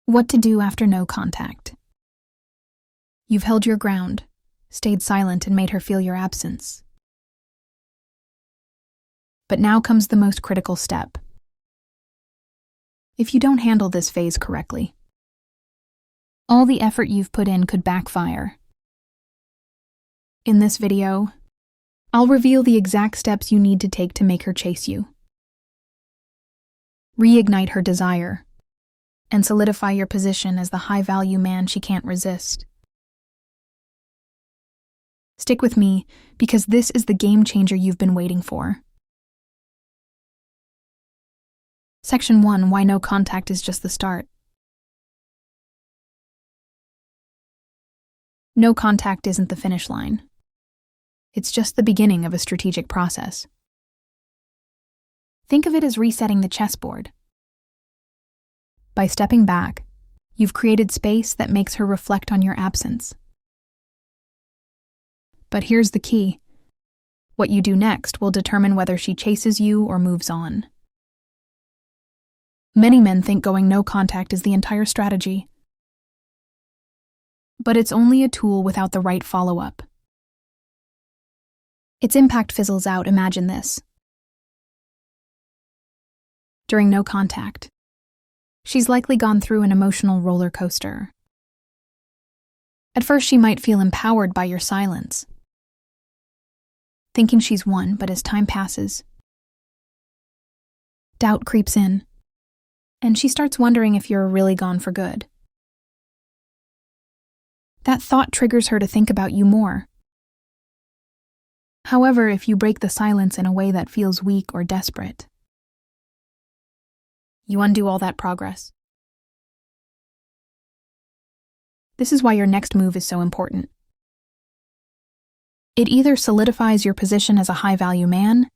What to do after no contact. You've held your ground, stayed silent, and made her feel your absence. But now comes the most critical step. If you don't handle this phase correctly, all the effort you've put in could backfire. In this video, I'll reveal the exact steps you need to take to make her chase you. Reignite her desire, and solidify your position as the high-value man she can't resist. Stick with me, because this is the game changer you've been waiting for. Section 1: Why no contact is just the start. No contact isn't the finish line. It's just the beginning of a strategic process. Think of it as resetting the chessboard. By stepping back, you've created space that makes her reflect on your absence. But here's the key. What you do next will determine whether she chases you or moves on. Many men think going no contact is the entire strategy. But it's only a tool without the right follow-up. Its impact fizzles out. Imagine this. During no contact, she's likely gone through an emotional roller coaster. At first, she might feel empowered by your silence, thinking she's won, but as time passes, doubt creeps in, and she starts wondering if you're really gone for good. That thought triggers her to think about you more. However, if you break the silence in a way that feels weak or desperate, you undo all that progress. This is why your next move is so important. It either solidifies your position as a high-value man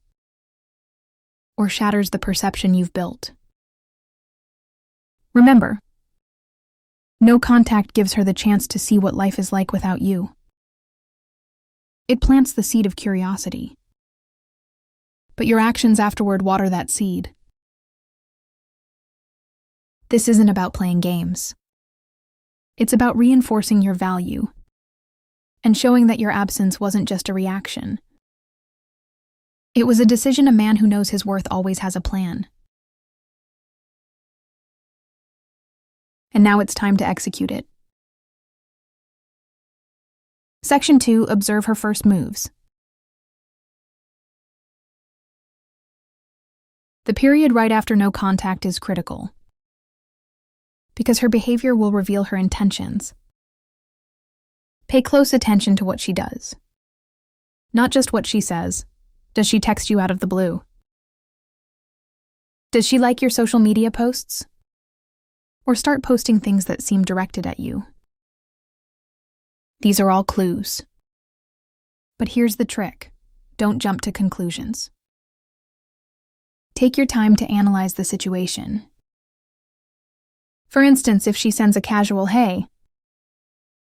or shatters the perception you've built. Remember, no contact gives her the chance to see what life is like without you. It plants the seed of curiosity. But your actions afterward water that seed. This isn't about playing games. It's about reinforcing your value and showing that your absence wasn't just a reaction. It was a decision. A man who knows his worth always has a plan. And now it's time to execute it. Section 2: Observe her first moves. The period right after no contact is critical, because her behavior will reveal her intentions. Pay close attention to what she does. Not just what she says. Does she text you out of the blue? Does she like your social media posts? Or start posting things that seem directed at you? These are all clues. But here's the trick. Don't jump to conclusions. Take your time to analyze the situation. For instance, if she sends a casual "hey,"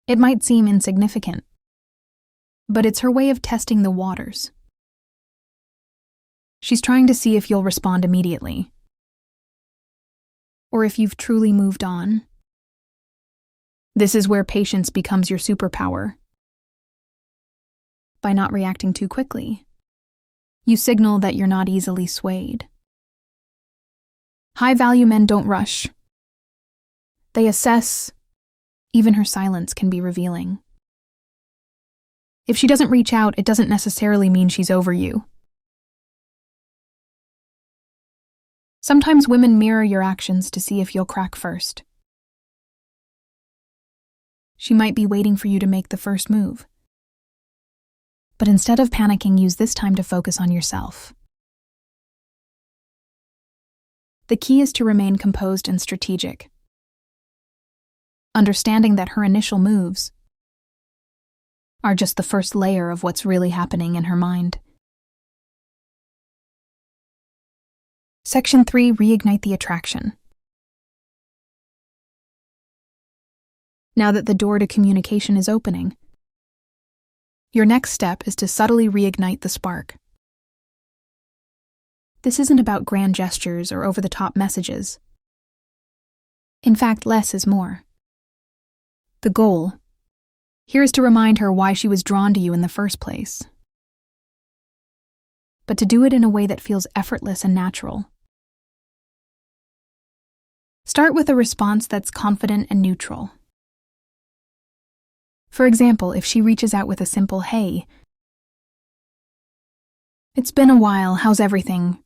it might seem insignificant, but it's her way of testing the waters. She's trying to see if you'll respond immediately, or if you've truly moved on. This is where patience becomes your superpower. By not reacting too quickly, you signal that you're not easily swayed. High-value men don't rush. They assess. Even her silence can be revealing. If she doesn't reach out, it doesn't necessarily mean she's over you. Sometimes women mirror your actions to see if you'll crack first. She might be waiting for you to make the first move. But instead of panicking, use this time to focus on yourself. The key is to remain composed and strategic, understanding that her initial moves are just the first layer of what's really happening in her mind. Section 3: Reignite the attraction. Now that the door to communication is opening, your next step is to subtly reignite the spark. This isn't about grand gestures or over-the-top messages. In fact, less is more. The goal here is to remind her why she was drawn to you in the first place. But to do it in a way that feels effortless and natural. Start with a response that's confident and neutral. For example, if she reaches out with a simple, "Hey, it's been a while, how's everything?"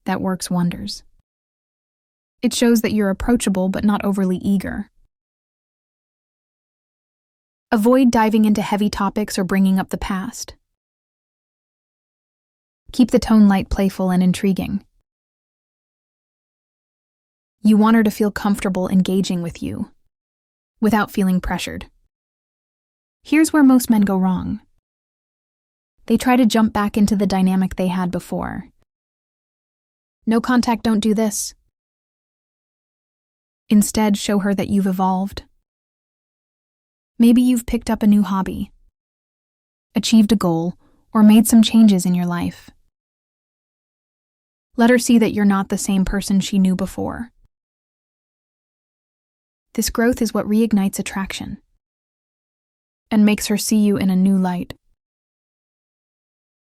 That works wonders. It shows that you're approachable but not overly eager. Avoid diving into heavy topics or bringing up the past. Keep the tone light, playful, and intriguing. You want her to feel comfortable engaging with you, without feeling pressured. Here's where most men go wrong. They try to jump back into the dynamic they had before. No contact, don't do this. Instead, show her that you've evolved. Maybe you've picked up a new hobby, achieved a goal, or made some changes in your life. Let her see that you're not the same person she knew before. This growth is what reignites attraction and makes her see you in a new light.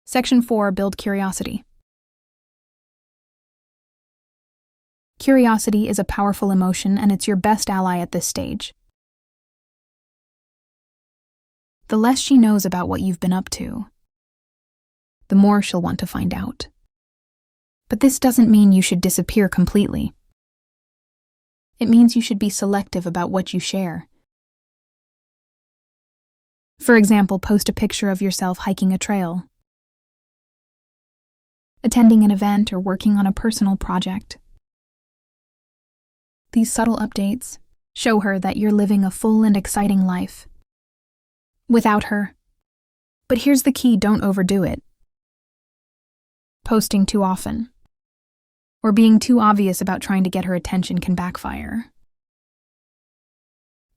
Section 4. Build curiosity. Curiosity is a powerful emotion, and it's your best ally at this stage. The less she knows about what you've been up to, the more she'll want to find out. But this doesn't mean you should disappear completely. It means you should be selective about what you share. For example, post a picture of yourself hiking a trail, attending an event, or working on a personal project. These subtle updates show her that you're living a full and exciting life without her. But here's the key: don't overdo it. Posting too often or being too obvious about trying to get her attention can backfire.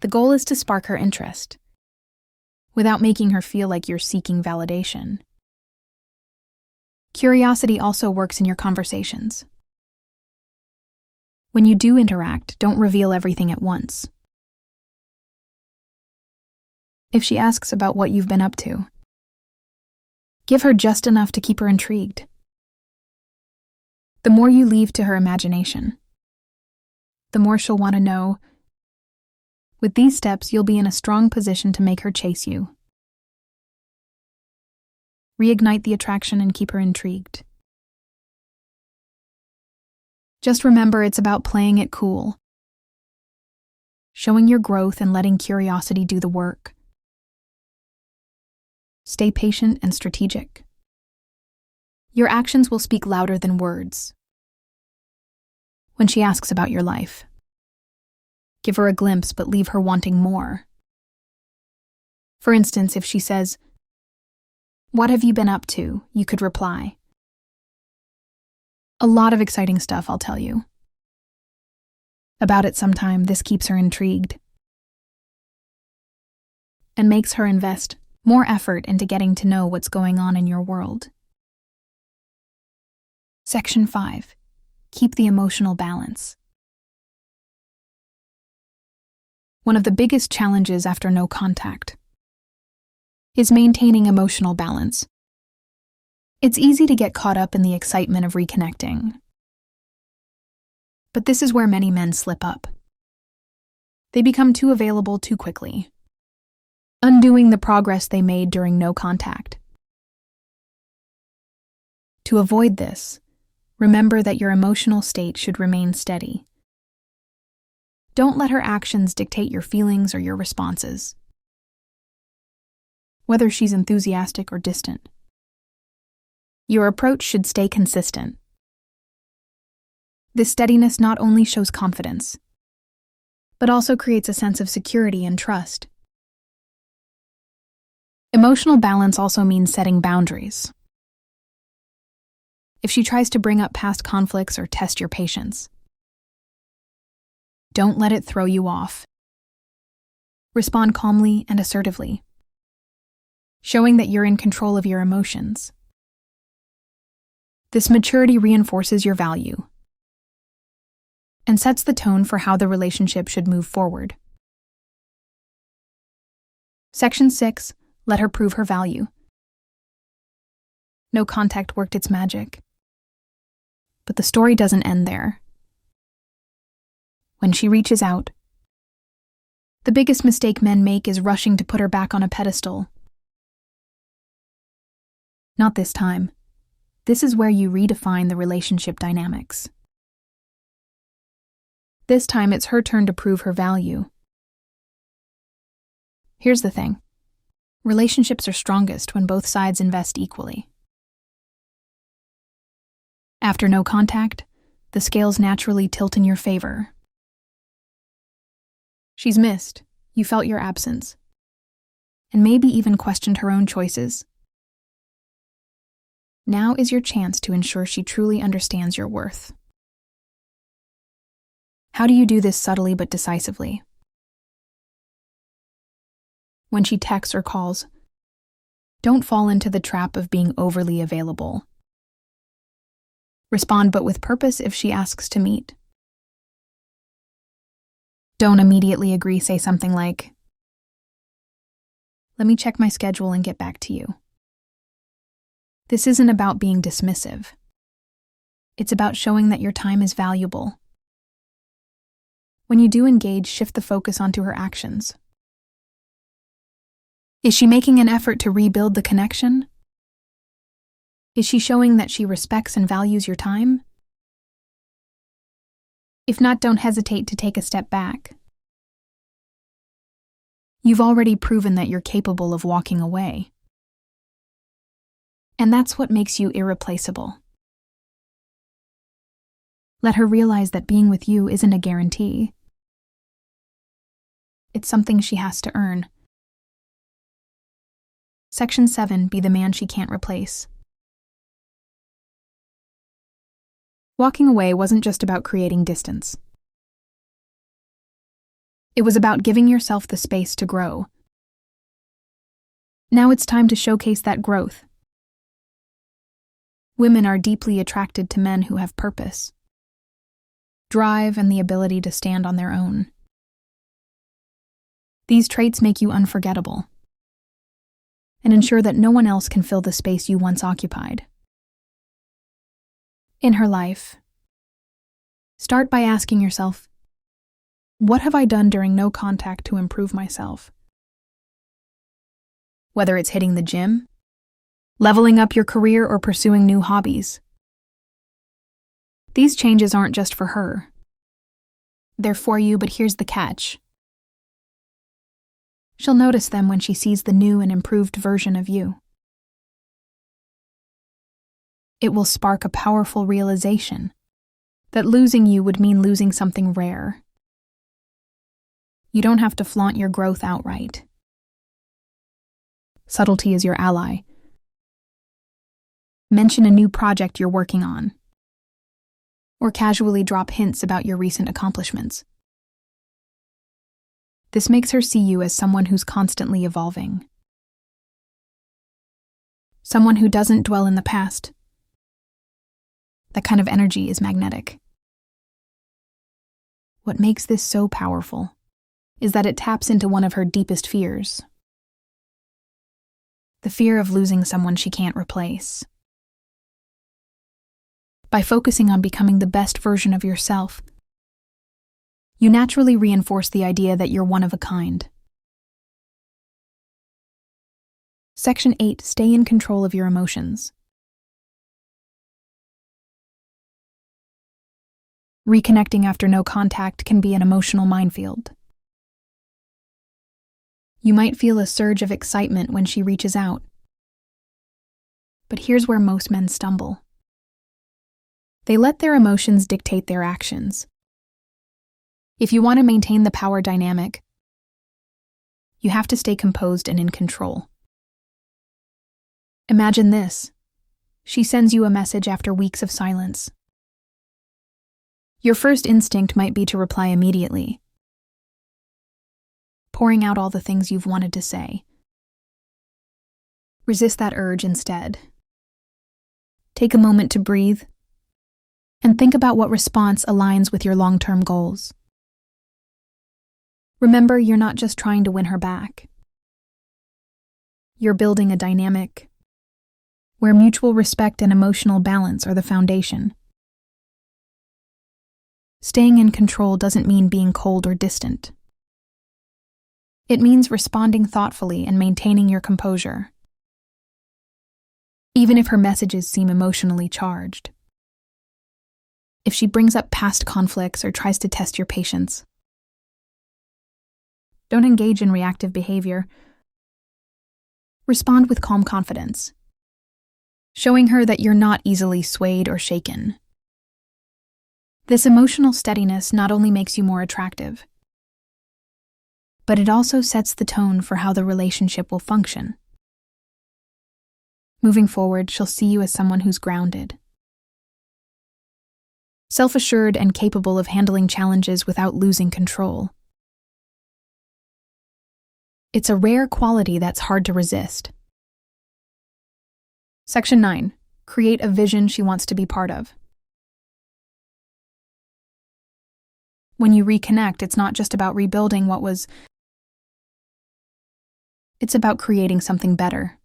The goal is to spark her interest without making her feel like you're seeking validation. Curiosity also works in your conversations. When you do interact, don't reveal everything at once. If she asks about what you've been up to, give her just enough to keep her intrigued. The more you leave to her imagination, the more she'll want to know. With these steps, you'll be in a strong position to make her chase you. Reignite the attraction and keep her intrigued. Just remember, it's about playing it cool, showing your growth and letting curiosity do the work. Stay patient and strategic. Your actions will speak louder than words. When she asks about your life, give her a glimpse but leave her wanting more. For instance, if she says, "What have you been up to?" you could reply, "A lot of exciting stuff, I'll tell you about it sometime." This keeps her intrigued and makes her invest more effort into getting to know what's going on in your world. Section 5. Keep the emotional balance. One of the biggest challenges after no contact is maintaining emotional balance. It's easy to get caught up in the excitement of reconnecting. But this is where many men slip up. They become too available too quickly, undoing the progress they made during no contact. To avoid this, remember that your emotional state should remain steady. Don't let her actions dictate your feelings or your responses, whether she's enthusiastic or distant. Your approach should stay consistent. This steadiness not only shows confidence, but also creates a sense of security and trust. Emotional balance also means setting boundaries. If she tries to bring up past conflicts or test your patience, don't let it throw you off. Respond calmly and assertively, showing that you're in control of your emotions. This maturity reinforces your value and sets the tone for how the relationship should move forward. Section 6. Let her prove her value. No contact worked its magic. But the story doesn't end there. When she reaches out, the biggest mistake men make is rushing to put her back on a pedestal. Not this time. This is where you redefine the relationship dynamics. This time it's her turn to prove her value. Here's the thing. Relationships are strongest when both sides invest equally. After no contact, the scales naturally tilt in your favor. She's missed, you felt your absence, and maybe even questioned her own choices. Now is your chance to ensure she truly understands your worth. How do you do this subtly but decisively? When she texts or calls, don't fall into the trap of being overly available. Respond but with purpose if she asks to meet. Don't immediately agree, say something like, "Let me check my schedule and get back to you." This isn't about being dismissive. It's about showing that your time is valuable. When you do engage, shift the focus onto her actions. Is she making an effort to rebuild the connection? Is she showing that she respects and values your time? If not, don't hesitate to take a step back. You've already proven that you're capable of walking away. And that's what makes you irreplaceable. Let her realize that being with you isn't a guarantee. It's something she has to earn. Section 7. Be the man she can't replace. Walking away wasn't just about creating distance. It was about giving yourself the space to grow. Now it's time to showcase that growth. Women are deeply attracted to men who have purpose, drive, and the ability to stand on their own. These traits make you unforgettable and ensure that no one else can fill the space you once occupied. In her life, start by asking yourself, what have I done during no contact to improve myself? Whether it's hitting the gym, leveling up your career, or pursuing new hobbies. These changes aren't just for her. They're for you, but here's the catch. She'll notice them when she sees the new and improved version of you. It will spark a powerful realization that losing you would mean losing something rare. You don't have to flaunt your growth outright. Subtlety is your ally. Mention a new project you're working on, or casually drop hints about your recent accomplishments. This makes her see you as someone who's constantly evolving. Someone who doesn't dwell in the past. That kind of energy is magnetic. What makes this so powerful is that it taps into one of her deepest fears. The fear of losing someone she can't replace. By focusing on becoming the best version of yourself, you naturally reinforce the idea that you're one of a kind. Section 8. Stay in control of your emotions. Reconnecting after no contact can be an emotional minefield. You might feel a surge of excitement when she reaches out. But here's where most men stumble. They let their emotions dictate their actions. If you want to maintain the power dynamic, you have to stay composed and in control. Imagine this. She sends you a message after weeks of silence. Your first instinct might be to reply immediately, pouring out all the things you've wanted to say. Resist that urge instead. Take a moment to breathe and think about what response aligns with your long-term goals. Remember, you're not just trying to win her back. You're building a dynamic where mutual respect and emotional balance are the foundation. Staying in control doesn't mean being cold or distant. It means responding thoughtfully and maintaining your composure, even if her messages seem emotionally charged. If she brings up past conflicts or tries to test your patience, don't engage in reactive behavior. Respond with calm confidence, showing her that you're not easily swayed or shaken. This emotional steadiness not only makes you more attractive, but it also sets the tone for how the relationship will function. Moving forward, she'll see you as someone who's grounded, self-assured, and capable of handling challenges without losing control. It's a rare quality that's hard to resist. Section 9. Create a vision she wants to be part of. When you reconnect, it's not just about rebuilding what was. It's about creating something better.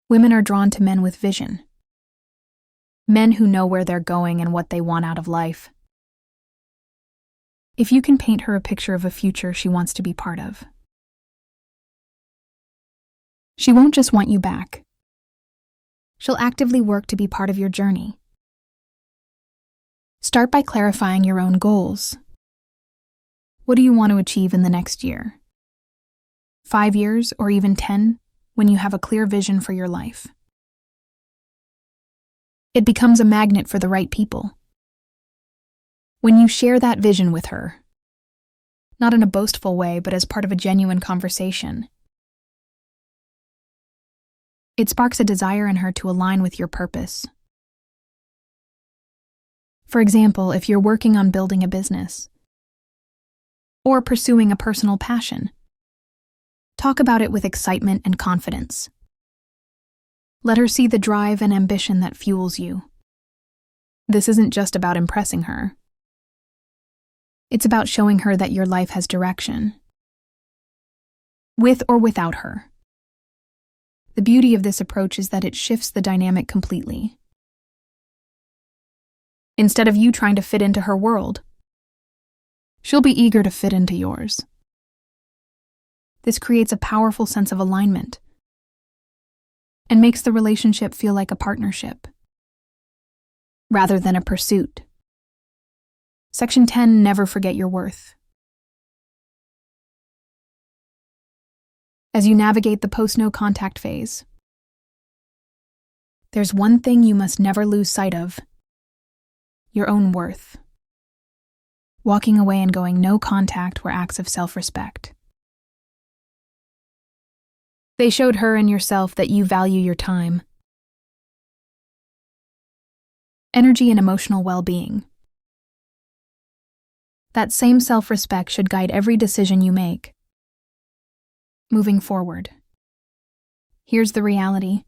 Women are drawn to men with vision. Men who know where they're going and what they want out of life. If you can paint her a picture of a future she wants to be part of, she won't just want you back. She'll actively work to be part of your journey. Start by clarifying your own goals. What do you want to achieve in the next year? 5 years or even 10, when you have a clear vision for your life? It becomes a magnet for the right people. When you share that vision with her, not in a boastful way, but as part of a genuine conversation, it sparks a desire in her to align with your purpose. For example, if you're working on building a business or pursuing a personal passion, talk about it with excitement and confidence. Let her see the drive and ambition that fuels you. This isn't just about impressing her. It's about showing her that your life has direction, with or without her. The beauty of this approach is that it shifts the dynamic completely. Instead of you trying to fit into her world, she'll be eager to fit into yours. This creates a powerful sense of alignment and makes the relationship feel like a partnership rather than a pursuit. Section 10. Never forget your worth. As you navigate the post-no contact phase, there's one thing you must never lose sight of: your own worth. Walking away and going no contact were acts of self-respect. They showed her and yourself that you value your time, energy, and emotional well-being. That same self-respect should guide every decision you make. Moving forward, here's the reality.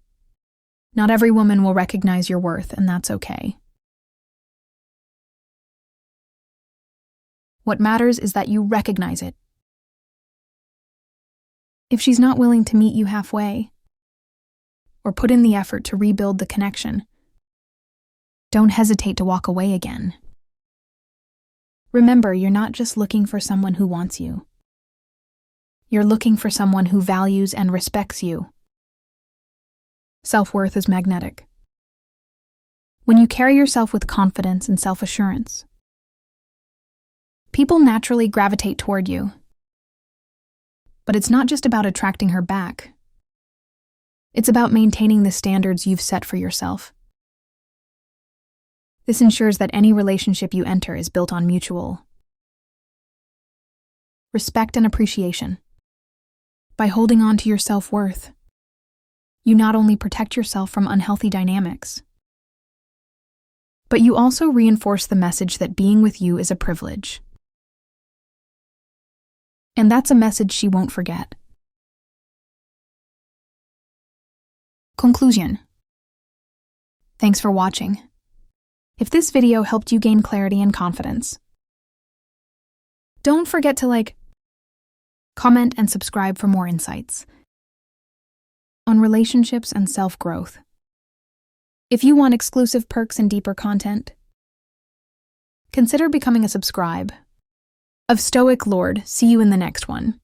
Not every woman will recognize your worth, and that's okay. What matters is that you recognize it. If she's not willing to meet you halfway, or put in the effort to rebuild the connection, don't hesitate to walk away again. Remember, you're not just looking for someone who wants you. You're looking for someone who values and respects you. Self-worth is magnetic. When you carry yourself with confidence and self-assurance, people naturally gravitate toward you. But it's not just about attracting her back. It's about maintaining the standards you've set for yourself. This ensures that any relationship you enter is built on mutual respect and appreciation. By holding on to your self-worth, you not only protect yourself from unhealthy dynamics, but you also reinforce the message that being with you is a privilege. And that's a message she won't forget. Conclusion. Thanks for watching. if this video helped you gain clarity and confidence. Don't forget to comment, and subscribe for more insights on relationships and self-growth. If you want exclusive perks and deeper content, consider becoming a subscribe. Of Stoic Lord, see you in the next one.